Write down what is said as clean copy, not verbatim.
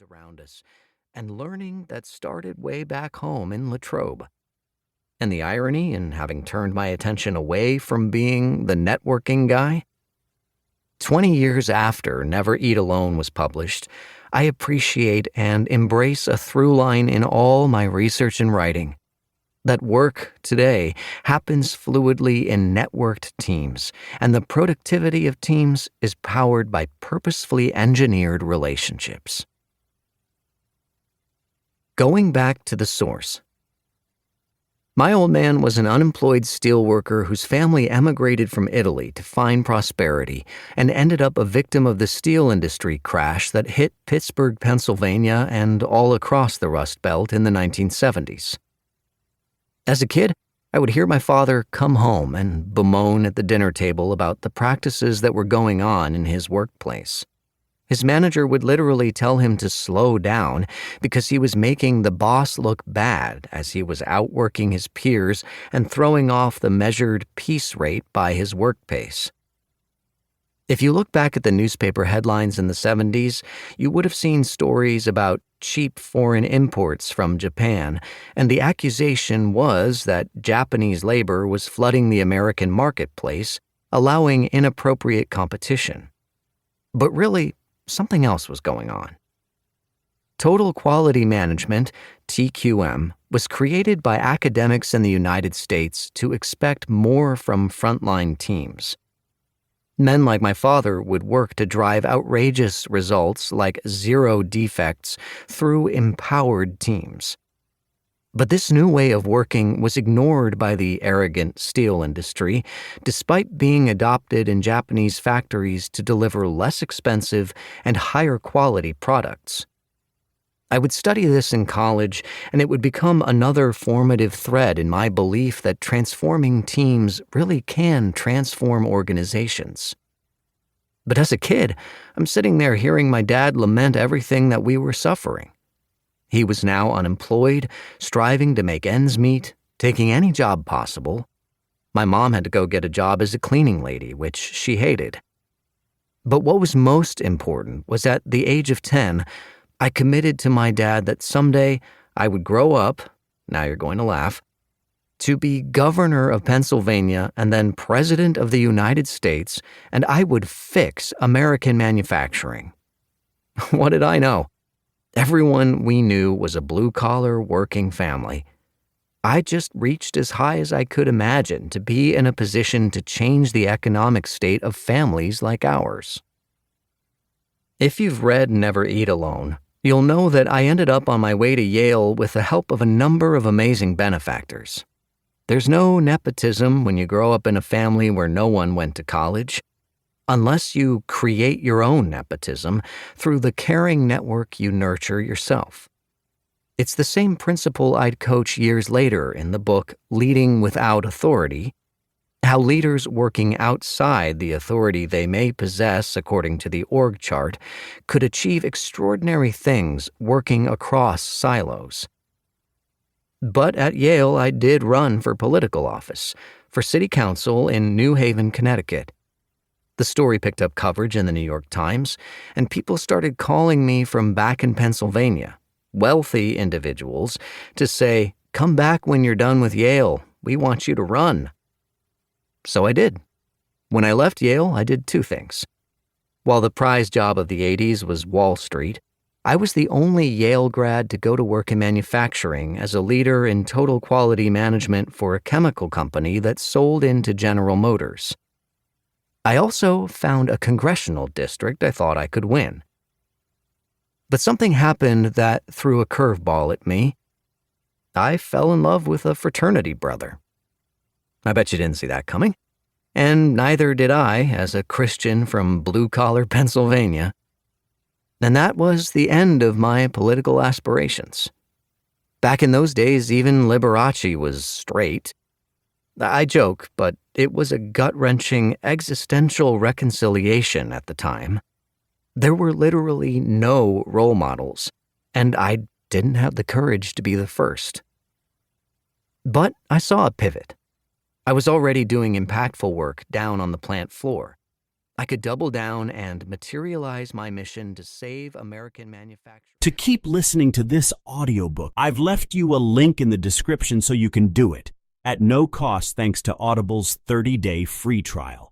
around us and learning that started way back home in Latrobe. And the irony in having turned my attention away from being the networking guy? 20 years after Never Eat Alone was published, I appreciate and embrace a through line in all my research and writing. That work today happens fluidly in networked teams, and the productivity of teams is powered by purposefully engineered relationships. Going back to the source. My old man was an unemployed steelworker whose family emigrated from Italy to find prosperity and ended up a victim of the steel industry crash that hit Pittsburgh, Pennsylvania, and all across the Rust Belt in the 1970s. As a kid, I would hear my father come home and bemoan at the dinner table about the practices that were going on in his workplace. His manager would literally tell him to slow down because he was making the boss look bad as he was outworking his peers and throwing off the measured piece rate by his work pace. If you look back at the newspaper headlines in the 70s, you would have seen stories about cheap foreign imports from Japan, and the accusation was that Japanese labor was flooding the American marketplace, allowing inappropriate competition. But really, something else was going on. Total Quality Management, TQM, was created by academics in the United States to expect more from frontline teams. Men like my father would work to drive outrageous results like 0 defects through empowered teams. But this new way of working was ignored by the arrogant steel industry, despite being adopted in Japanese factories to deliver less expensive and higher quality products. I would study this in college, and it would become another formative thread in my belief that transforming teams really can transform organizations. But as a kid, I'm sitting there hearing my dad lament everything that we were suffering. He was now unemployed, striving to make ends meet, taking any job possible. My mom had to go get a job as a cleaning lady, which she hated. But what was most important was at the age of 10, I committed to my dad that someday I would grow up, now you're going to laugh, to be governor of Pennsylvania and then president of the United States, and I would fix American manufacturing. What did I know? Everyone we knew was a blue-collar working family. I just reached as high as I could imagine to be in a position to change the economic state of families like ours. If you've read Never Eat Alone, you'll know that I ended up on my way to Yale with the help of a number of amazing benefactors. There's no nepotism when you grow up in a family where no one went to college, unless you create your own nepotism through the caring network you nurture yourself. It's the same principle I'd coach years later in the book Leading Without Authority, how leaders working outside the authority they may possess according to the org chart could achieve extraordinary things working across silos. But at Yale, I did run for political office, for city council in New Haven, Connecticut. The story picked up coverage in the New York Times, and people started calling me from back in Pennsylvania, wealthy individuals, to say, "Come back when you're done with Yale. We want you to run." So I did. When I left Yale, I did 2 things. While the prize job of the 80s was Wall Street, I was the only Yale grad to go to work in manufacturing as a leader in total quality management for a chemical company that sold into General Motors. I also found a congressional district I thought I could win. But something happened that threw a curveball at me. I fell in love with a fraternity brother. I bet you didn't see that coming. And neither did I as a Christian from blue-collar Pennsylvania. And that was the end of my political aspirations. Back in those days, even Liberace was straight. I joke, but it was a gut-wrenching existential reconciliation at the time. There were literally no role models, and I didn't have the courage to be the first. But I saw a pivot. I was already doing impactful work down on the plant floor. I could double down and materialize my mission to save American manufacturing. To keep listening to this audiobook, I've left you a link in the description so you can do it at no cost thanks to Audible's 30-day free trial.